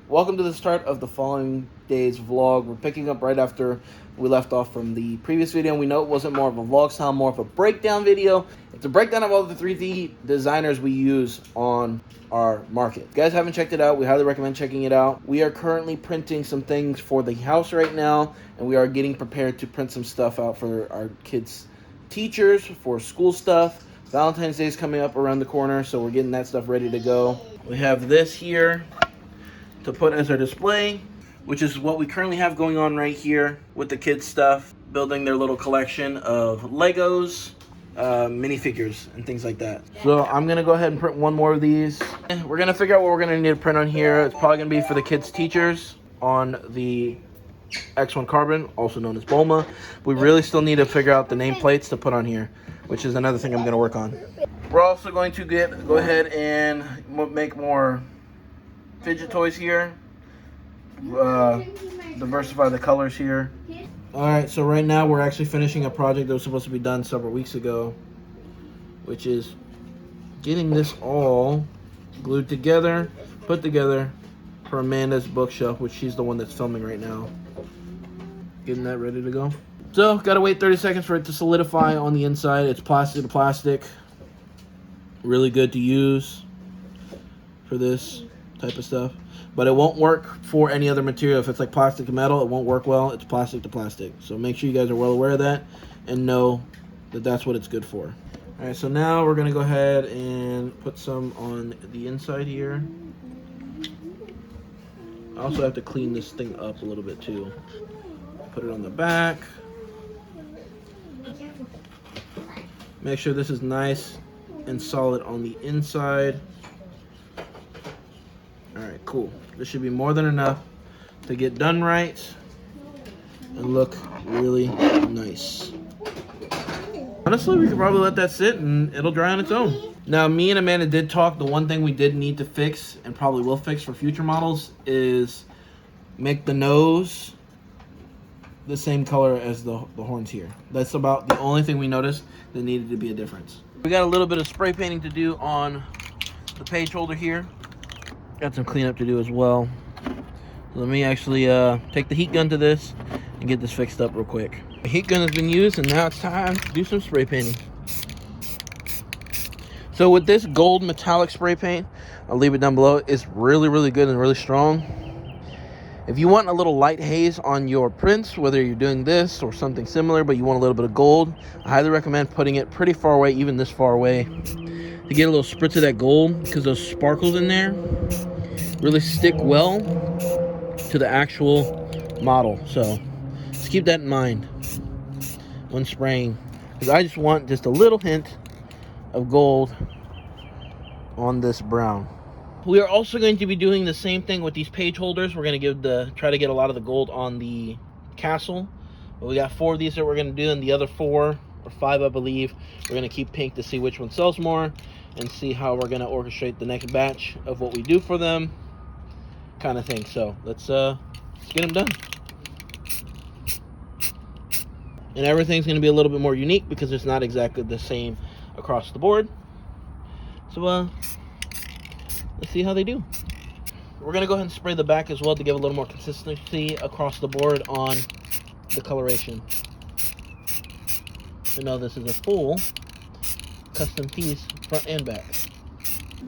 Welcome to the start of the following day's vlog. We're picking up right after we left off from the previous video. We know it wasn't more of a vlog style, more of a breakdown video. It's a breakdown of all the 3D designers we use on our market. If you guys haven't checked it out, we highly recommend checking it out. We are currently printing some things for the house right now, and we are getting prepared to print some stuff out for our kids' teachers, for school stuff. Valentine's Day is coming up around the corner, so we're getting that stuff ready to go. We have this here to put as our display, which is what we currently have going on right here with the kids stuff, building their little collection of Legos, minifigures, and things like that. So I'm gonna go ahead and print one more of these. We're gonna figure out what we're gonna need to print on here. It's probably gonna be for the kids' teachers on the X1 carbon, also known as BOMA. We really still need to figure out the nameplates to put on here, which is another thing I'm gonna work on. We're also going to go ahead and make more fidget toys here, diversify the colors here. Alright, so right now we're actually finishing a project that was supposed to be done several weeks ago, which is getting this all glued together, put together for Amanda's bookshelf, which she's the one that's filming right now. Getting that ready to go. So, gotta wait 30 seconds for it to solidify on the inside. It's plastic to plastic. Really good to use for this type of stuff, but it won't work for any other material. If it's like plastic to metal, it won't work well. It's plastic to plastic, so make sure you guys are well aware of that and know that that's what it's good for. All right, so now we're gonna go ahead and put some on the inside here. I also have to clean this thing up a little bit too. Put it on the back. Make sure this is nice and solid on the inside. Alright, cool. This should be more than enough to get done right and look really nice. Honestly, we could probably let that sit and it'll dry on its own. Now, me and Amanda did talk. The one thing we did need to fix, and probably will fix for future models, is make the nose the same color as the horns here. That's about the only thing we noticed that needed to be a difference. We got a little bit of spray painting to do on the page holder here. Got some cleanup to do as well. So let me actually take the heat gun to this and get this fixed up real quick. The heat gun has been used, and now it's time to do some spray painting. So with this gold metallic spray paint, I'll leave it down below. It's really good and really strong. If you want a little light haze on your prints, whether you're doing this or something similar, but you want a little bit of gold, I highly recommend putting it pretty far away, even this far away, to get a little spritz of that gold, because those sparkles in there really stick well to the actual model. So just keep that in mind when spraying, because I just want just a little hint of gold on this brown. We are also going to be doing the same thing with these page holders. We're going to try to get a lot of the gold on the castle. But we got 4 of these that we're going to do, and the other 4 or 5, I believe, we're going to keep pink to see which one sells more and see how we're going to orchestrate the next batch of what we do for them, kind of thing. So let's get them done. And everything's going to be a little bit more unique because it's not exactly the same across the board. So let's see how they do. We're going to go ahead and spray the back as well to give a little more consistency across the board on the coloration. So now this is a full custom piece, front and back.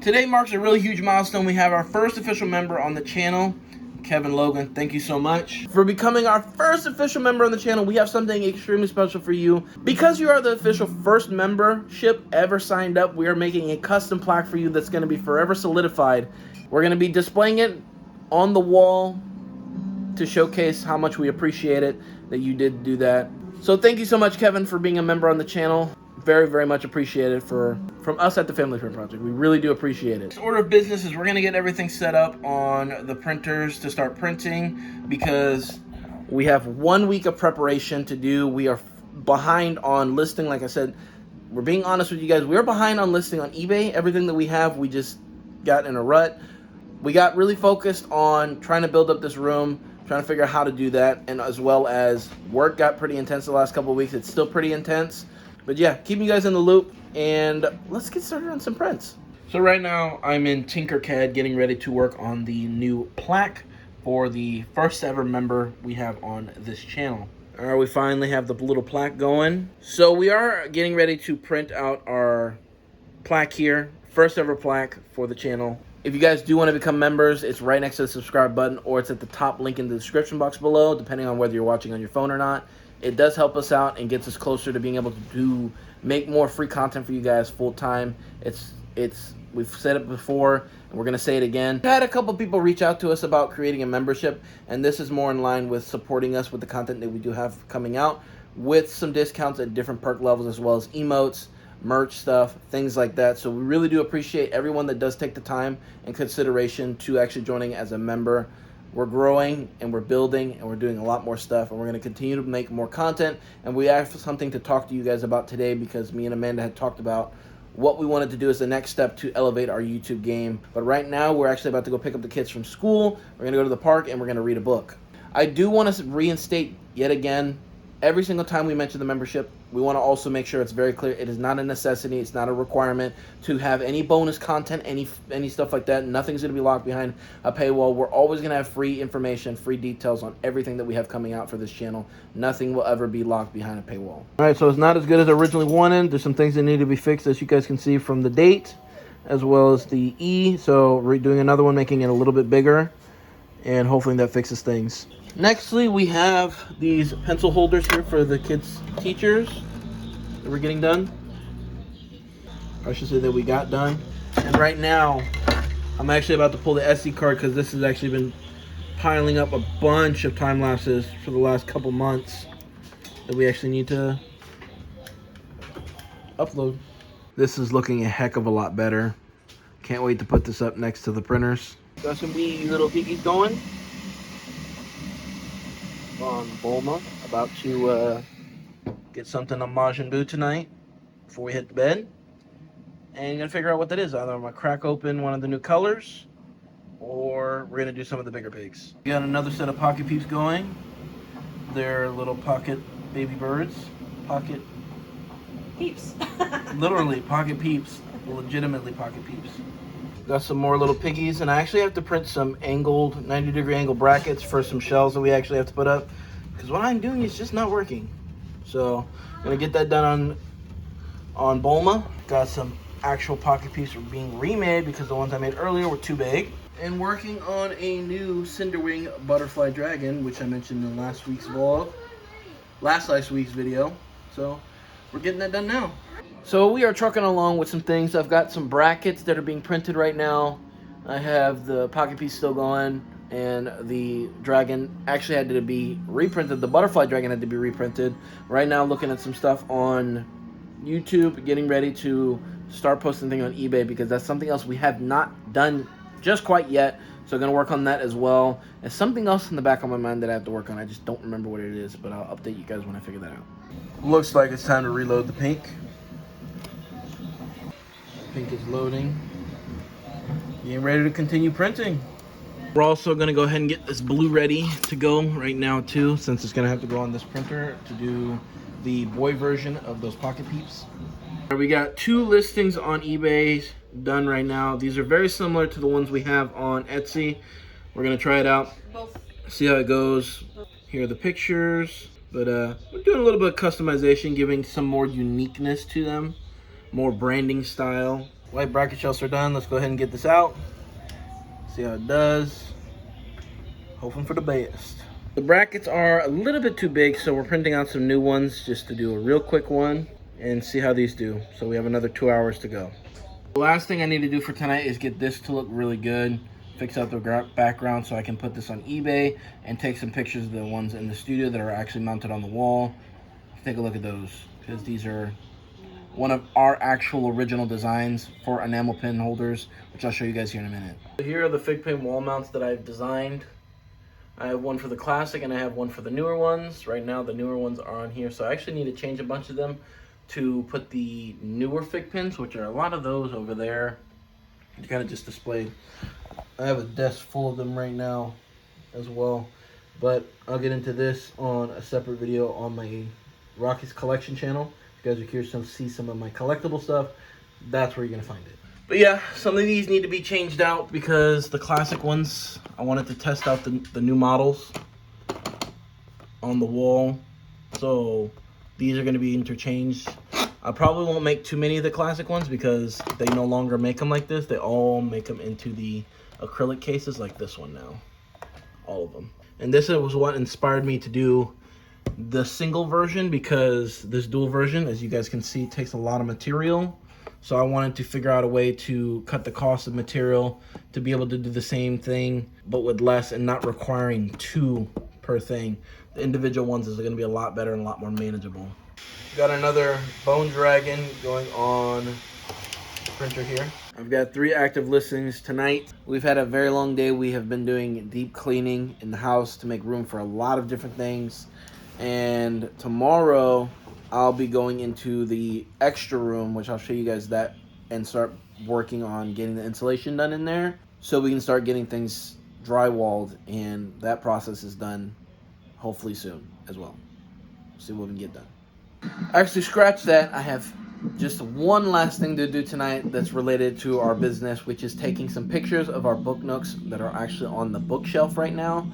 Today marks a really huge milestone. We have our first official member on the channel, Kevin Logan. Thank you so much for becoming our first official member on the channel. We have something extremely special for you. Because you are the official first membership ever signed up, we are making a custom plaque for you that's going to be forever solidified. We're going to be displaying it on the wall to showcase how much we appreciate it that you did do that. So thank you so much, Kevin, for being a member on the channel. Very much appreciated from us at the Family Print Project. We really do appreciate it. This order of business is we're going to get everything set up on the printers to start printing, because we have 1 week of preparation to do. We are behind on listing. Like I said, we're being honest with you guys. We're behind on listing on eBay. Everything that we have, we just got in a rut. We got really focused on trying to build up this room, trying to figure out how to do that, and as well as work got pretty intense the last couple of weeks. It's still pretty intense. But yeah, keep you guys in the loop, and let's get started on some prints. So right now I'm in Tinkercad getting ready to work on the new plaque for the first ever member we have on this channel. All right, we finally have the little plaque going. So we are getting ready to print out our plaque here. First ever plaque for the channel. If you guys do want to become members, it's right next to the subscribe button, or it's at the top link in the description box below, depending on whether you're watching on your phone or not. It does help us out and gets us closer to being able to make more free content for you guys full time. We've said it before, and we're gonna say it again. We had a couple people reach out to us about creating a membership, and this is more in line with supporting us with the content that we do have coming out, with some discounts at different perk levels, as well as emotes, merch stuff, things like that. So we really do appreciate everyone that does take the time and consideration to actually joining as a member. We're growing and we're building and we're doing a lot more stuff, and we're going to continue to make more content. And we have something to talk to you guys about today, because me and Amanda had talked about what we wanted to do as the next step to elevate our YouTube game. But right now we're actually about to go pick up the kids from school. We're going to go to the park and we're going to read a book. I do want to reinstate yet again, every single time we mention the membership, we want to also make sure it's very clear. It is not a necessity. It's not a requirement to have any bonus content, any stuff like that. Nothing's going to be locked behind a paywall. We're always going to have free information, free details on everything that we have coming out for this channel. Nothing will ever be locked behind a paywall. All right, so it's not as good as I originally wanted. There's some things that need to be fixed, as you guys can see from the date, as well as the E. So we're doing another one, making it a little bit bigger, and hopefully that fixes things. Nextly, we have these pencil holders here for the kids' teachers that we're getting done. I should say that we got done. And right now, I'm actually about to pull the SD card, because this has actually been piling up a bunch of time lapses for the last couple months that we actually need to upload. This is looking a heck of a lot better. Can't wait to put this up next to the printers. Got some wee little piggies going on Bulma, about to get something on Majin Buu tonight before we hit the bed, and gonna figure out what that is. Either I'm gonna crack open one of the new colors, or we're gonna do some of the bigger pigs. We got another set of pocket peeps going. They're little pocket baby birds. Pocket peeps. Literally pocket peeps, legitimately pocket peeps. Got some more little piggies, and I actually have to print some angled 90-degree angle brackets for some shelves that we actually have to put up, because what I'm doing is just not working. So I'm gonna get that done on Bulma. Got some actual pocket pieces being remade because the ones I made earlier were too big. And working on a new Cinderwing butterfly dragon, which I mentioned in last week's vlog, last week's video. So we're getting that done now. So we are trucking along with some things. I've got some brackets that are being printed right now. I have the pocket piece still going, and the dragon actually had to be reprinted. The butterfly dragon had to be reprinted. Right now looking at some stuff on YouTube, getting ready to start posting things on eBay, because that's something else we have not done just quite yet. So I'm going to work on that as well. And something else in the back of my mind that I have to work on. I just don't remember what it is, but I'll update you guys when I figure that out. Looks like it's time to reload the pink. Pink is loading. Getting ready to continue printing. We're also going to go ahead and get this blue ready to go right now too, since it's going to have to go on this printer to do the boy version of those pocket peeps. We got 2 listings on eBay done right now. These are very similar to the ones we have on Etsy. We're going to try it out, see how it goes. Here are the pictures, but we're doing a little bit of customization, giving some more uniqueness to them, more branding style. White bracket shells are done. Let's go ahead and get this out, see how it does. Hoping for the best. The brackets are a little bit too big, so we're printing out some new ones just to do a real quick one and see how these do. So we have another 2 hours to go. The last thing I need to do for tonight is get this to look really good, fix out the background so I can put this on eBay and take some pictures of the ones in the studio that are actually mounted on the wall. Take a look at those, because these are one of our actual original designs for enamel pin holders, which I'll show you guys here in a minute. Here are the fig pin wall mounts that I've designed. I have one for the classic and I have one for the newer ones. Right now the newer ones are on here, so I actually need to change a bunch of them to put the newer fig pins, which are a lot of those over there. You kind of just displayed. I have a desk full of them right now as well, but I'll get into this on a separate video on my Rocky's collection channel. If you guys are curious to see some of my collectible stuff, that's where you're gonna find it. But yeah, some of these need to be changed out because the classic ones, I wanted to test out the new models on the wall. So these are going to be interchanged. I probably won't make too many of the classic ones because they no longer make them like this. They all make them into the acrylic cases like this one now. All of them. And this was what inspired me to do the single version, because this dual version, as you guys can see, takes a lot of material. So I wanted to figure out a way to cut the cost of material to be able to do the same thing but with less and not requiring 2 per thing. The individual ones is going to be a lot better and a lot more manageable. Got another bone dragon going on the printer here. I've got 3 active listings tonight. We've had a very long day. We have been doing deep cleaning in the house to make room for a lot of different things. And tomorrow I'll be going into the extra room, which I'll show you guys that, and start working on getting the insulation done in there so we can start getting things drywalled, and that process is done hopefully soon as well. See what we can get done. Actually, scratch that. I have just one last thing to do tonight that's related to our business, which is taking some pictures of our book nooks that are actually on the bookshelf right now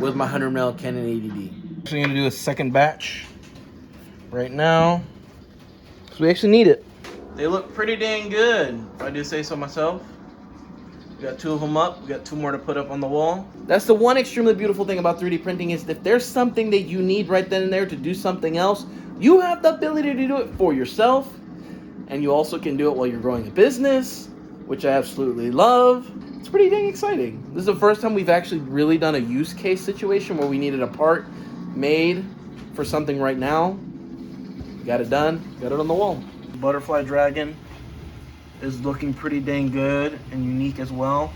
with my 100mm Canon 80D. Actually going to do a second batch right now, because we actually need it. They look pretty dang good, if I do say so myself. We got 2 of them up. We got 2 more to put up on the wall. That's the one extremely beautiful thing about 3D printing, is if there's something that you need right then and there to do something else, you have the ability to do it for yourself, and you also can do it while you're growing a business, which I absolutely love. It's pretty dang exciting. This is the first time we've actually really done a use case situation where we needed a part made for something right now. Got it done, got it on the wall. Butterfly dragon is looking pretty dang good and unique as well.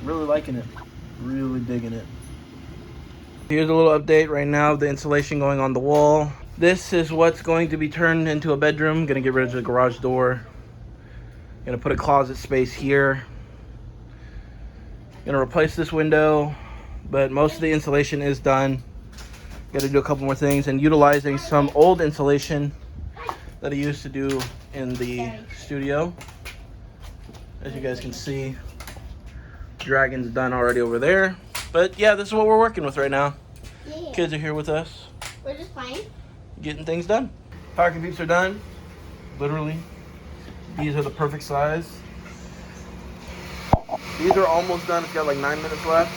Really liking it, really digging it. Here's a little update right now of the insulation going on the wall. This is what's going to be turned into a bedroom. Gonna get rid of the garage door. Gonna put a closet space here. Gonna replace this window, but most of the insulation is done. Gotta do a couple more things, and utilizing some old insulation that I used to do in the studio. As you guys can see, dragon's done already over there. But yeah, this is what we're working with right now. Yeah. Kids are here with us, We're just fine. getting things done. Parking peeps are done, literally. These are the perfect size. These are almost done. It's got like 9 minutes left.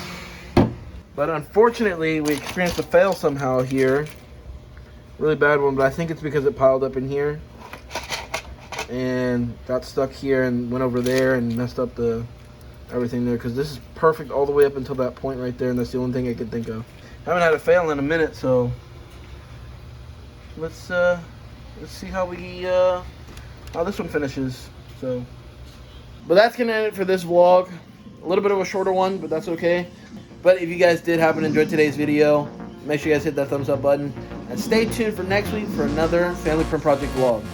But unfortunately, we experienced a fail somehow here. Really bad one, but I think it's because it piled up in here and got stuck here and went over there and messed up the everything there, because this is perfect all the way up until that point right there, and that's the only thing I could think of. Haven't had a fail in a minute, so let's see how this one finishes. So, but that's gonna end it for this vlog. A little bit of a shorter one, but that's okay. But if you guys did happen to enjoy today's video, make sure you guys hit that thumbs up button and stay tuned for next week for another Family Print Project vlog.